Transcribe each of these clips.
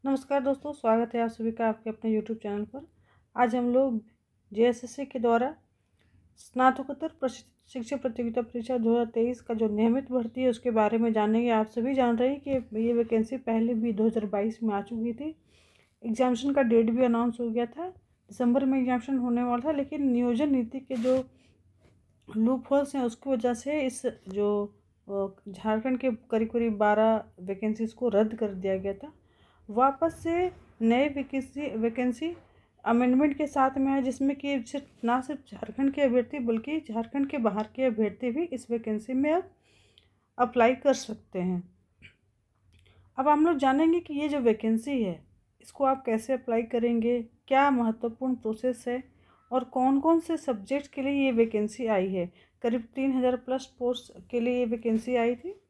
नमस्कार दोस्तों, स्वागत है आप सभी का आपके अपने YouTube चैनल पर। आज हम लोग JSSC के द्वारा स्नातकोत्तर शिक्षक प्रतियोगिता परीक्षा 2023 का जो नियमित भर्ती है उसके बारे में जानेंगे। आप सभी जान रहे हैं कि ये वैकेंसी पहले भी 2022 में आ चुकी थी। एग्जामिनेशन का डेट भी अनाउंस हो गया था, दिसंबर में एग्जामिनेशन होने वाला था, लेकिन नियोजन नीति के जो लूप होल्स हैं उसकी वजह से इस जो झारखंड के करीब करीब 12 वैकेंसीज को रद्द कर दिया गया था। वापस से नए वैकेंसी अमेंडमेंट के साथ में है, जिसमें कि सिर्फ झारखंड के अभ्यर्थी बल्कि झारखंड के बाहर के अभ्यर्थी भी इस वैकेंसी में अब अप्लाई कर सकते हैं। अब हम लोग जानेंगे कि ये जो वैकेंसी है इसको आप कैसे अप्लाई करेंगे, क्या महत्वपूर्ण प्रोसेस है और कौन कौन से सब्जेक्ट के लिए ये वैकेंसी आई है। करीब 3000 प्लस पोस्ट के लिए ये वैकेंसी आई थी।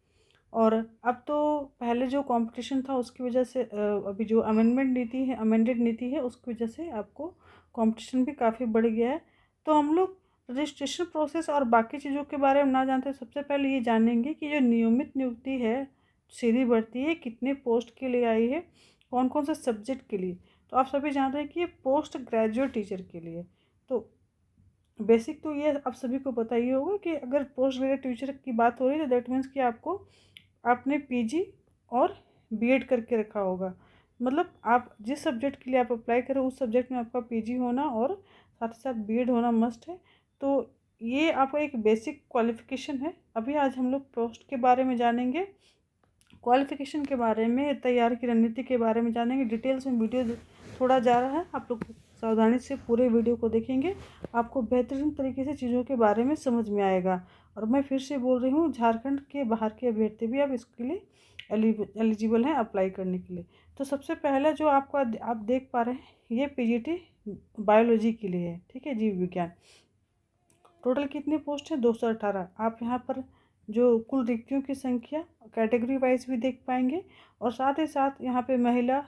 और अब तो पहले जो कंपटीशन था उसकी वजह से अभी जो अमेंडेड नीति है उसकी वजह से आपको कंपटीशन भी काफ़ी बढ़ गया है। तो हम लोग रजिस्ट्रेशन प्रोसेस और बाकी चीज़ों के बारे में ना जानते, सबसे पहले ये जानेंगे कि जो नियमित नियुक्ति है, सीधी भर्ती है, कितने पोस्ट के लिए आई है, कौन कौन से सब्जेक्ट के लिए। तो आप सभी जान रहे हैं कि ये पोस्ट ग्रेजुएट टीचर के लिए। तो बेसिक तो ये आप सभी को पता ही होगा कि अगर पोस्ट ग्रेजुएट टीचर की बात हो रही है तो दैट मीन्स कि आपने पीजी और बीएड करके रखा होगा। मतलब आप जिस सब्जेक्ट के लिए आप अप्लाई करें उस सब्जेक्ट में आपका पीजी होना और साथ ही साथ बीएड होना मस्ट है। तो ये आपका एक बेसिक क्वालिफिकेशन है। अभी आज हम लोग पोस्ट के बारे में जानेंगे, क्वालिफिकेशन के बारे में, तैयार की रणनीति के बारे में जानेंगे। डिटेल्स में वीडियो थोड़ा जा रहा है, आप लोग सावधानी से पूरे वीडियो को देखेंगे, आपको बेहतरीन तरीके से चीज़ों के बारे में समझ में आएगा। और मैं फिर से बोल रही हूँ, झारखंड के बाहर के अभ्यर्थी भी अब इसके लिए एलिजिबल हैं अप्लाई करने के लिए। तो सबसे पहला जो आप देख पा रहे हैं ये पीजीटी बायोलॉजी के लिए है, ठीक है, जीव विज्ञान। टोटल कितनी पोस्ट है? 218। आप यहाँ पर जो कुल रिक्तियों की संख्या कैटेगरी वाइज भी देख पाएंगे। और साथ ही साथ यहाँ पे महिला,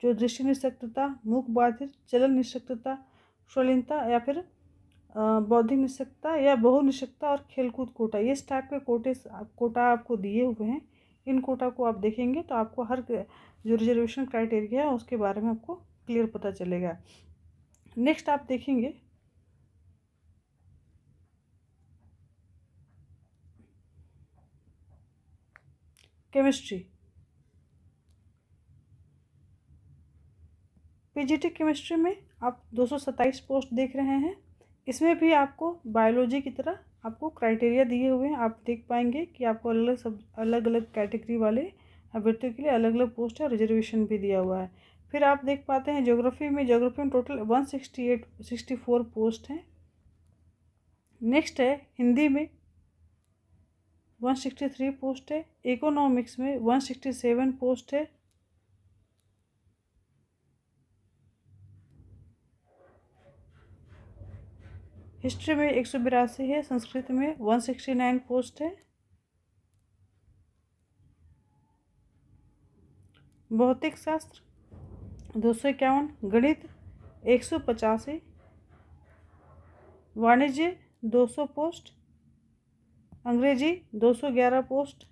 जो दृष्टि निःशक्तता, मूक बाधित, चलन निःशक्तता, शालीनता या फिर बौद्धिक निःशक्तता या बहु निःशक्तता और खेलकूद कोटा, ये इस टाइप के कोटा आपको दिए हुए हैं। इन कोटा को आप देखेंगे तो आपको हर जो रिजर्वेशन क्राइटेरिया है उसके बारे में आपको क्लियर पता चलेगा। नेक्स्ट आप देखेंगे केमिस्ट्री। पीजीटी केमिस्ट्री में आप 227 पोस्ट देख रहे हैं। इसमें भी आपको बायोलॉजी की तरह आपको क्राइटेरिया दिए हुए हैं। आप देख पाएंगे कि आपको अलग अलग कैटेगरी वाले अभ्यर्थियों के लिए अलग अलग पोस्ट है, रिजर्वेशन भी दिया हुआ है। फिर आप देख पाते हैं ज्योग्राफी में टोटल 164 पोस्ट हैं। नेक्स्ट है हिंदी में 163 पोस्ट है। इकोनॉमिक्स में 167 पोस्ट है। हिस्ट्री में 182 है। संस्कृत में 169 पोस्ट है। भौतिक शास्त्र 251, गणित 185, वाणिज्य 200 पोस्ट, अंग्रेजी 211 पोस्ट।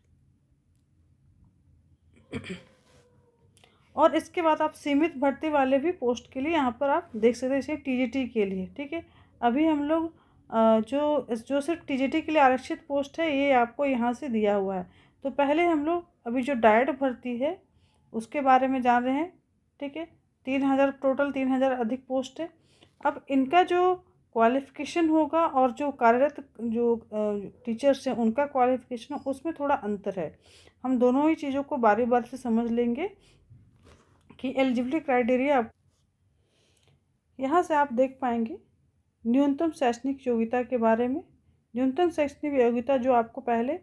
और इसके बाद आप सीमित भर्ती वाले भी पोस्ट के लिए यहाँ पर आप देख सकते हैं, इसे टीजीटी के लिए, ठीक है। अभी हम लोग जो सिर्फ टीजीटी के लिए आरक्षित पोस्ट है ये आपको यहाँ से दिया हुआ है। तो पहले हम लोग अभी जो डायरेक्ट भर्ती है उसके बारे में जान रहे हैं, ठीक है। 3000 टोटल 3000 अधिक पोस्ट है। अब इनका जो क्वालिफ़िकेशन होगा और जो कार्यरत जो टीचर्स हैं उनका क्वालिफ़िकेशन उसमें थोड़ा अंतर है। हम दोनों ही चीज़ों को बारी बारी से समझ लेंगे कि एलिजिबिलिटी क्राइटेरिया। यहाँ से आप देख पाएंगे न्यूनतम शैक्षणिक योग्यता के बारे में। न्यूनतम शैक्षणिक योग्यता जो आपको पहले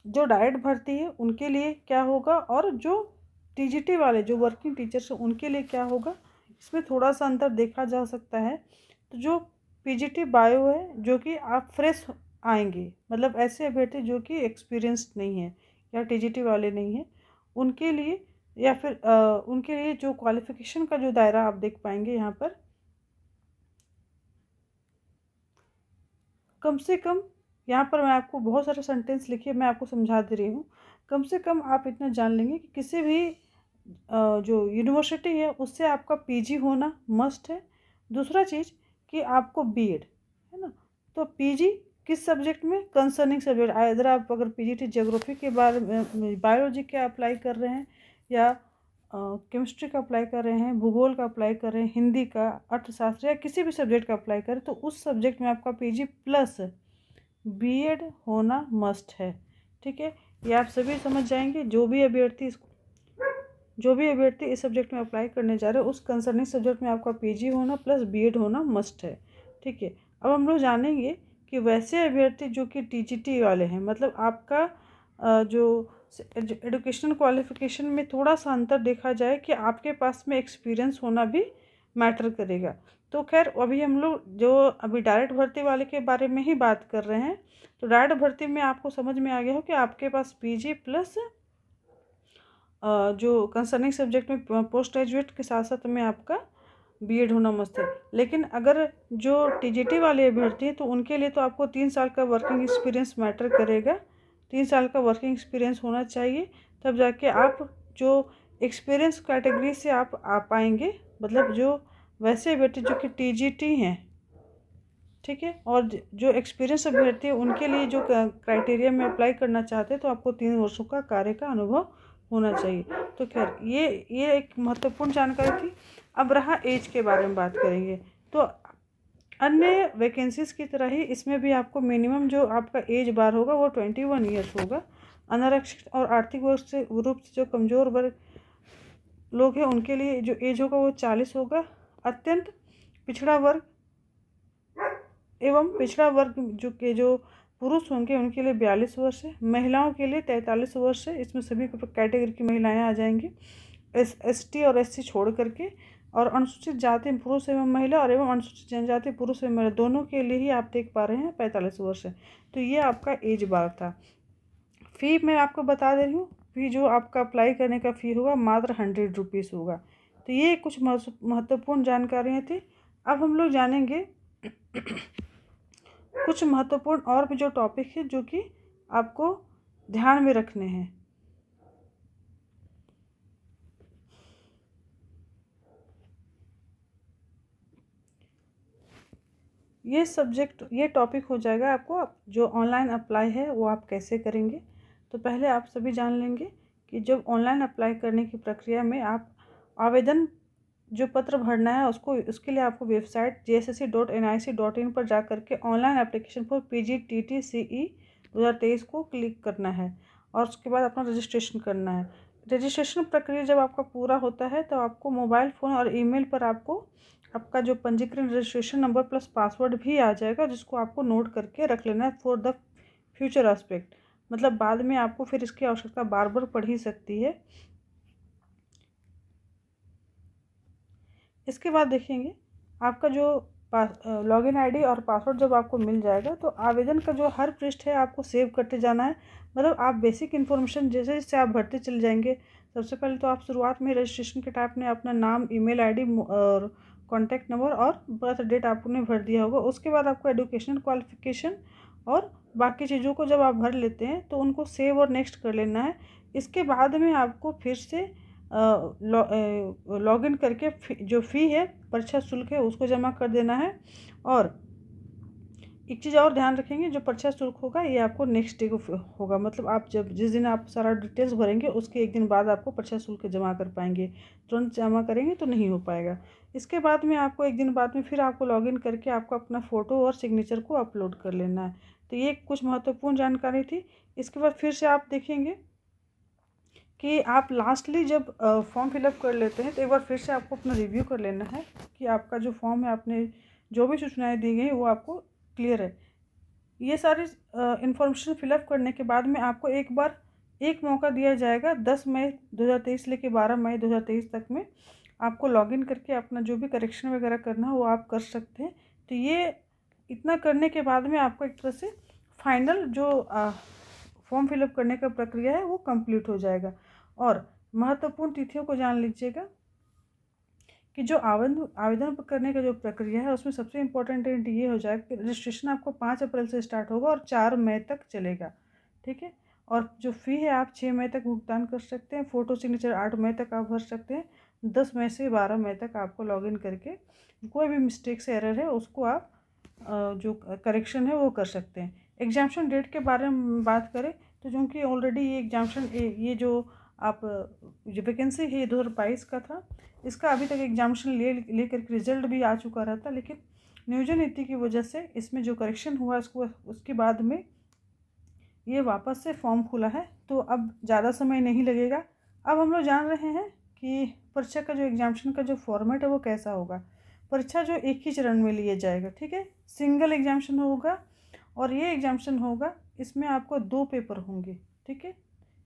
जो डायरेक्ट भर्ती है उनके लिए क्या होगा और जो टीजीटी वाले जो वर्किंग टीचर्स हैं उनके लिए क्या होगा, इसमें थोड़ा सा अंतर देखा जा सकता है। तो जो पीजीटी बायो है, जो कि आप फ्रेश आएंगे, मतलब ऐसे अभ्यर्थी जो कि एक्सपीरियंस्ड नहीं है या टीजीटी वाले नहीं हैं, उनके लिए या फिर उनके लिए जो क्वालिफ़िकेशन का जो दायरा आप देख पाएंगे यहाँ पर कम से कम, यहाँ पर मैं आपको बहुत सारे सेंटेंस लिखिए, मैं आपको समझा दे रही हूँ। कम से कम आप इतना जान लेंगे कि किसी भी जो यूनिवर्सिटी है उससे आपका पीजी होना मस्ट है। दूसरा चीज़ कि आपको बीएड, है ना, तो पीजी किस सब्जेक्ट में, कंसर्निंग सब्जेक्ट, इधर आप अगर पीजीटी ज्योग्राफी के बारे में, बायोलॉजी के अप्लाई कर रहे हैं, या केमिस्ट्री का अप्लाई कर रहे हैं, भूगोल का अप्लाई कर रहे हैं, हिंदी का, अर्थशास्त्र, या किसी भी सब्जेक्ट का अप्लाई करें, तो उस सब्जेक्ट में आपका पीजी प्लस बीएड होना मस्ट है। ठीक है, ये आप सभी समझ जाएंगे। जो भी अभ्यर्थी इस सब्जेक्ट में अप्लाई करने जा रहे हैं, उस कंसर्निंग सब्जेक्ट में आपका पीजी होना प्लस बीएड होना मस्ट है। ठीक है, अब हम लोग जानेंगे कि वैसे अभ्यर्थी जो कि टीजीटी वाले हैं, मतलब आपका जो एजुकेशनल क्वालिफिकेशन में थोड़ा सा अंतर देखा जाए कि आपके पास में एक्सपीरियंस होना भी मैटर करेगा। तो खैर अभी हम लोग जो अभी डायरेक्ट भर्ती वाले के बारे में ही बात कर रहे हैं। तो डायरेक्ट भर्ती में आपको समझ में आ गया हो कि आपके पास पीजी प्लस जो कंसर्निंग सब्जेक्ट में पोस्ट ग्रेजुएट के साथ साथ में आपका बीएड होना मस्त है। लेकिन अगर जो टीजीटी वाले अभ्यर्थी हैं तो उनके लिए तो आपको 3 साल का वर्किंग एक्सपीरियंस मैटर करेगा। 3 साल का वर्किंग एक्सपीरियंस होना चाहिए, तब जाके आप जो एक्सपीरियंस कैटेगरी से आप आ पाएंगे। मतलब जो वैसे अभ्यर्थी जो कि टीजीटी हैं, ठीक है, और जो एक्सपीरियंस अभ्यर्थी है उनके लिए जो क्राइटेरिया में अप्लाई करना चाहते हैं तो आपको 3 वर्षों का कार्य का अनुभव होना चाहिए। तो खैर ये एक महत्वपूर्ण जानकारी थी। अब रहा एज के बारे में बात करेंगे। तो अन्य वैकेंसीज की तरह ही इसमें भी आपको मिनिमम जो आपका एज बार होगा वो 21 ईयर्स होगा। अनारक्षित और आर्थिक रूप से जो कमज़ोर वर्ग लोग हैं उनके लिए जो एज होगा वो 40 होगा। अत्यंत पिछड़ा वर्ग एवं पिछड़ा वर्ग जो पुरुष होंगे उनके लिए 42 वर्ष है। महिलाओं के लिए 43 वर्ष है। इसमें सभी कैटेगरी की महिलाएं आ जाएंगी, एसटी और एससी छोड़ करके। और अनुसूचित जाति पुरुष एवं महिला और अनुसूचित जनजाति पुरुष एवं महिला दोनों के लिए ही आप देख पा रहे हैं 45 वर्ष है। तो ये आपका एज बार था। फ़ी मैं आपको बता दे रही हूँ, फ़ी जो आपका अप्लाई करने का फ़ी होगा मात्र 100 रुपीज़ होगा। तो ये कुछ महत्वपूर्ण जानकारियाँ थी। अब हम लोग जानेंगे कुछ महत्वपूर्ण और भी जो टॉपिक है जो कि आपको ध्यान में रखने हैं। ये टॉपिक हो जाएगा आपको जो ऑनलाइन अप्लाई है वो आप कैसे करेंगे। तो पहले आप सभी जान लेंगे कि जब ऑनलाइन अप्लाई करने की प्रक्रिया में आप आवेदन जो पत्र भरना है उसके लिए आपको वेबसाइट jssc.nic.in पर जा करके ऑनलाइन एप्लीकेशन फॉर PGTT-CE 2023 को क्लिक करना है और उसके बाद अपना रजिस्ट्रेशन करना है। रजिस्ट्रेशन प्रक्रिया जब आपका पूरा होता है तो आपको मोबाइल फ़ोन और ईमेल पर आपको आपका जो पंजीकरण रजिस्ट्रेशन नंबर प्लस पासवर्ड भी आ जाएगा, जिसको आपको नोट करके रख लेना है फॉर द फ्यूचर एस्पेक्ट। मतलब बाद में आपको फिर इसकी आवश्यकता बार बार पड़ ही सकती है। इसके बाद देखेंगे आपका जो लॉगिन आईडी और पासवर्ड जब आपको मिल जाएगा तो आवेदन का जो हर पृष्ठ है आपको सेव करते जाना है। मतलब आप बेसिक इन्फॉर्मेशन जैसे जैसे आप भरते चले जाएंगे। सबसे पहले तो आप शुरुआत में रजिस्ट्रेशन के टाइप में अपना नाम, ईमेल आईडी और कॉन्टैक्ट नंबर और बर्थ डेट आपने भर दिया होगा। उसके बाद आपको एजुकेशनल क्वालिफिकेशन और बाकी चीज़ों को जब आप भर लेते हैं तो उनको सेव और नेक्स्ट कर लेना है। इसके बाद में आपको फिर से लॉगिन करके जो फ़ी है, परीक्षा शुल्क है, उसको जमा कर देना है। और एक चीज़ और ध्यान रखेंगे, जो परीक्षा शुल्क होगा ये आपको नेक्स्ट डे को होगा। मतलब आप जिस दिन आप सारा डिटेल्स भरेंगे उसके एक दिन बाद आपको परीक्षा शुल्क जमा कर पाएंगे। तुरंत जमा करेंगे तो नहीं हो पाएगा। इसके बाद में आपको एक दिन बाद में फिर आपको लॉगिन करके आपको अपना फ़ोटो और सिग्नेचर को अपलोड कर लेना है। तो ये कुछ महत्वपूर्ण जानकारी थी। इसके बाद फिर से आप देखेंगे कि आप लास्टली जब फॉर्म फिलअप कर लेते हैं तो एक बार फिर से आपको अपना रिव्यू कर लेना है कि आपका जो फॉर्म है, आपने जो भी सूचनाएं दी गई वो आपको क्लियर है। ये सारी इन्फॉर्मेशन फिलअप करने के बाद में आपको एक मौका दिया जाएगा 10 मई 2023 लेके 12 मई 2023 तक में आपको लॉगिन करके अपना जो भी करेक्शन वगैरह करना हो वो आप कर सकते हैं। तो ये इतना करने के बाद में आपको एक तरह से फाइनल जो फॉर्म फिलअप करने का प्रक्रिया है वो कंप्लीट हो जाएगा। और महत्वपूर्ण तिथियों को जान लीजिएगा कि जो आवेदन करने का जो प्रक्रिया है उसमें सबसे इम्पोर्टेंट ये हो जाएगा कि रजिस्ट्रेशन आपको 5 अप्रैल से स्टार्ट होगा और 4 मई तक चलेगा। ठीक है, और जो फ़ी है आप 6 मई तक भुगतान कर सकते हैं। फ़ोटो सिग्नेचर 8 मई तक आप भर सकते हैं। 10 मई से 12 मई तक आपको लॉगिन करके कोई भी मिस्टेक से एरर है उसको आप जो करेक्शन है वो कर सकते हैं। एग्जामिशन डेट के बारे में बात करें तो चूँकि ऑलरेडी ये एग्जामिशन ये जो आप जो वैकेंसी है ये 2022 का था, इसका अभी तक एग्जामिशन लेकर के रिजल्ट भी आ चुका रहता, लेकिन नियोजन नीति की वजह से इसमें जो करेक्शन हुआ उसके बाद में ये वापस से फॉर्म खुला है, तो अब ज़्यादा समय नहीं लगेगा। अब हम लोग जान रहे हैं कि परीक्षा का जो एग्जामिशन का जो फॉर्मेट है वो कैसा होगा। परीक्षा जो एक ही चरण में लिया जाएगा, ठीक है, सिंगल एग्जामिशन होगा। और ये एग्जामिशन होगा, इसमें आपको 2 पेपर होंगे, ठीक है।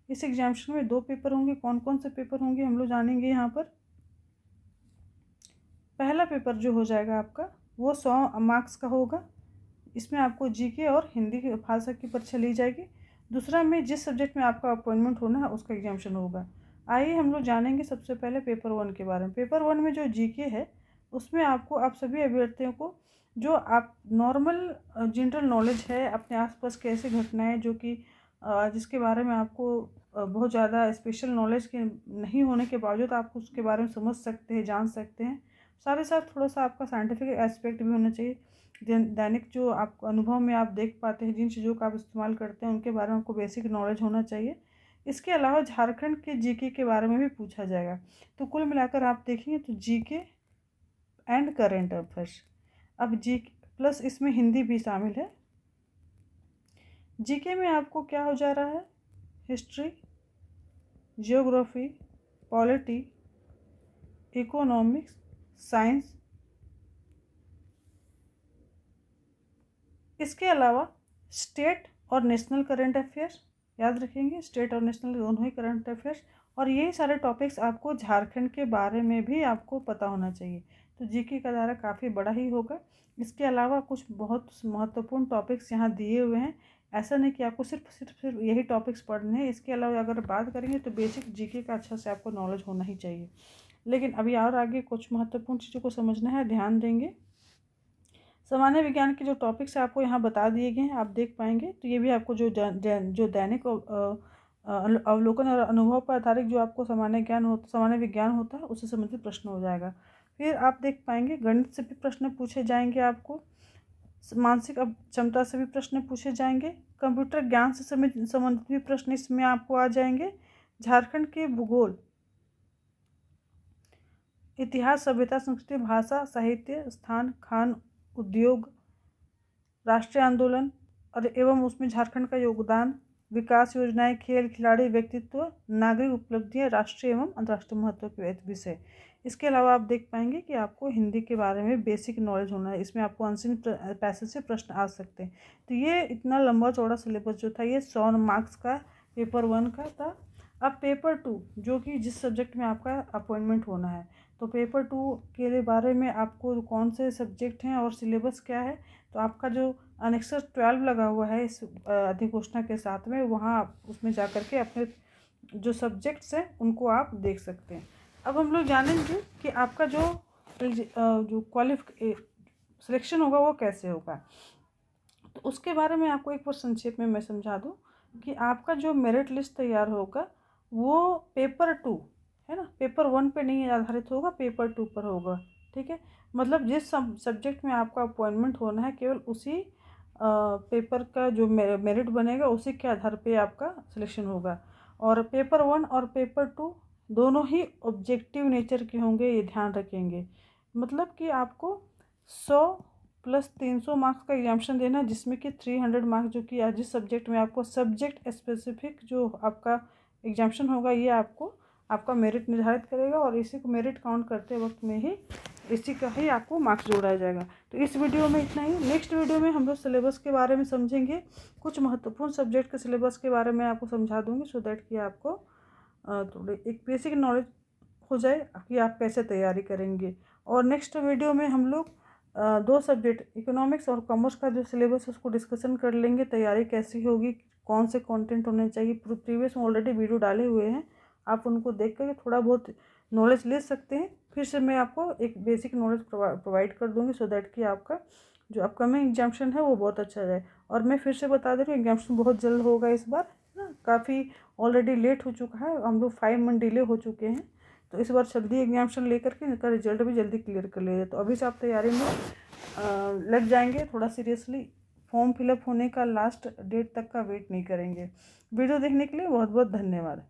इस एग्जामिशन में 2 पेपर होंगे। कौन कौन से पेपर होंगे हम लोग जानेंगे यहाँ पर। पहला पेपर जो हो जाएगा आपका वो 100 मार्क्स का होगा। इसमें आपको जीके और हिंदी की भाषा की परीक्षा ली जाएगी। दूसरा में जिस सब्जेक्ट में आपका अपॉइंटमेंट होना है उसका एग्जामिशन होगा। आइए हम लोग जानेंगे सबसे पहले पेपर 1 के बारे में। पेपर 1 में जो जीके है उसमें आपको आप सभी अभ्यर्थियों को जो आप नॉर्मल जनरल नॉलेज है, अपने आसपास कैसे घटनाएं जो कि जिसके बारे में आपको बहुत ज़्यादा स्पेशल नॉलेज के नहीं होने के बावजूद आप उसके बारे में समझ सकते हैं, जान सकते हैं। साथ ही साथ थोड़ा सा आपका साइंटिफिक एस्पेक्ट भी होना चाहिए। दैनिक जो आपको अनुभव में आप देख पाते हैं, जिन चीज़ों का आप इस्तेमाल करते हैं उनके बारे में आपको बेसिक नॉलेज होना चाहिए। इसके अलावा झारखंड के जीके के बारे में भी पूछा जाएगा। तो कुल मिलाकर आप देखेंगे तो जीके एंड करेंट अफेयर्स। अब जीके प्लस इसमें हिंदी भी शामिल है। जीके में आपको क्या हो जा रहा है, history, geography, polity, economics, science. इसके अलावा स्टेट और नेशनल करंट अफेयर्स, याद रखेंगे स्टेट और नेशनल दोनों ही करंट अफेयर्स। और यही सारे टॉपिक्स आपको झारखंड के बारे में भी आपको पता होना चाहिए। तो जीके का दायरा काफ़ी बड़ा ही होगा। इसके अलावा कुछ बहुत महत्वपूर्ण टॉपिक्स यहाँ दिए हुए हैं। ऐसा नहीं कि आपको सिर्फ यही टॉपिक्स पढ़ने हैं। इसके अलावा अगर बात करेंगे तो बेसिक जीके का अच्छा से आपको नॉलेज होना ही चाहिए। लेकिन अभी और आगे कुछ महत्वपूर्ण चीज़ों को समझना है, ध्यान देंगे। सामान्य विज्ञान के जो टॉपिक्स आपको यहाँ बता दिए गए हैं आप देख पाएंगे। तो ये भी आपको जो दैनिक अवलोकन और अनुभव पर आधारित जो आपको सामान्य विज्ञान होता है उससे संबंधित प्रश्न हो जाएगा। फिर आप देख पाएंगे गणित से भी प्रश्न पूछे जाएंगे, आपको मानसिक क्षमता से भी प्रश्न पूछे जाएंगे, कंप्यूटर ज्ञान से संबंधित भी प्रश्न इसमें आपको आ जाएंगे। झारखंड के भूगोल, इतिहास, सभ्यता, संस्कृति, भाषा, साहित्य, स्थान, खान, उद्योग, राष्ट्रीय आंदोलन और एवं उसमें झारखंड का योगदान, विकास योजनाएं, खेल, खिलाड़ी, व्यक्तित्व, नागरिक उपलब्धियां, राष्ट्रीय एवं अंतर्राष्ट्रीय महत्व के विषय। इसके अलावा आप देख पाएंगे कि आपको हिंदी के बारे में बेसिक नॉलेज होना है। इसमें आपको अनसीन पैसेज से प्रश्न आ सकते हैं। तो ये इतना लंबा चौड़ा सिलेबस जो था ये 100 मार्क्स का पेपर 1 का था। अब पेपर 2 जो कि जिस सब्जेक्ट में आपका अपॉइंटमेंट होना है, तो पेपर 2 के बारे में आपको कौन से सब्जेक्ट हैं और सिलेबस क्या है, तो आपका जो अनेक्सर 12 लगा हुआ है इस अधिघोषणा के साथ में, वहाँ आप उसमें जा कर के अपने जो सब्जेक्ट्स हैं उनको आप देख सकते हैं। अब हम लोग जानेंगे कि आपका जो सिलेक्शन होगा वो कैसे होगा। तो उसके बारे में आपको एक बार संक्षेप में मैं समझा दूँ कि आपका जो मेरिट लिस्ट तैयार होगा वो पेपर 2 है ना, पेपर 1 पे नहीं आधारित होगा, पेपर 2 पर होगा, ठीक है। मतलब जिस सब्जेक्ट में आपका अपॉइंटमेंट होना है केवल उसी पेपर का जो मेरिट बनेगा उसी के आधार पे आपका सिलेक्शन होगा। और पेपर 1 और पेपर 2 दोनों ही ऑब्जेक्टिव नेचर के होंगे, ये ध्यान रखेंगे। मतलब कि आपको 100 + 300 मार्क्स का एग्जामिशन देना, जिसमें कि 300 मार्क्स जो कि जिस सब्जेक्ट में आपको सब्जेक्ट स्पेसिफिक जो आपका एग्जामिशन होगा ये आपका मेरिट निर्धारित करेगा। और इसी को मेरिट काउंट करते वक्त में ही इसी का ही आपको मार्क्स जोड़ा जाएगा। तो इस वीडियो में इतना ही। नेक्स्ट वीडियो में हम लोग सिलेबस के बारे में समझेंगे, कुछ महत्वपूर्ण सब्जेक्ट के सिलेबस के बारे में आपको समझा दूंगी, सो दैट कि आपको थोड़ी एक बेसिक नॉलेज हो जाए कि आप कैसे तैयारी करेंगे। और नेक्स्ट वीडियो में हम लोग 2 सब्जेक्ट इकोनॉमिक्स और कॉमर्स का जो सिलेबस है उसको डिस्कशन कर लेंगे, तैयारी कैसी होगी, कौन से कंटेंट होने चाहिए। प्रीवियस में ऑलरेडी वीडियो डाले हुए हैं, आप उनको देख कर थोड़ा बहुत नॉलेज ले सकते हैं। फिर से मैं आपको एक बेसिक नॉलेज प्रोवाइड कर दूंगी, सो दैट कि आपका जो अपकमिंग एग्जामिशन है वो बहुत अच्छा जाए। और मैं फिर से बता दे रही हूँ एग्जामिशन बहुत जल्द होगा इस बार, ना काफ़ी ऑलरेडी लेट हो चुका है, हम लोग 5 मंथ डिले हो चुके हैं। तो इस बार जल्दी एग्जामिनेशन लेकर के इनका रिजल्ट भी जल्दी क्लियर कर ले। तो अभी से आप तैयारी में लग जाएंगे थोड़ा सीरियसली। फॉर्म फिलअप होने का लास्ट डेट तक का वेट नहीं करेंगे। वीडियो देखने के लिए बहुत बहुत धन्यवाद।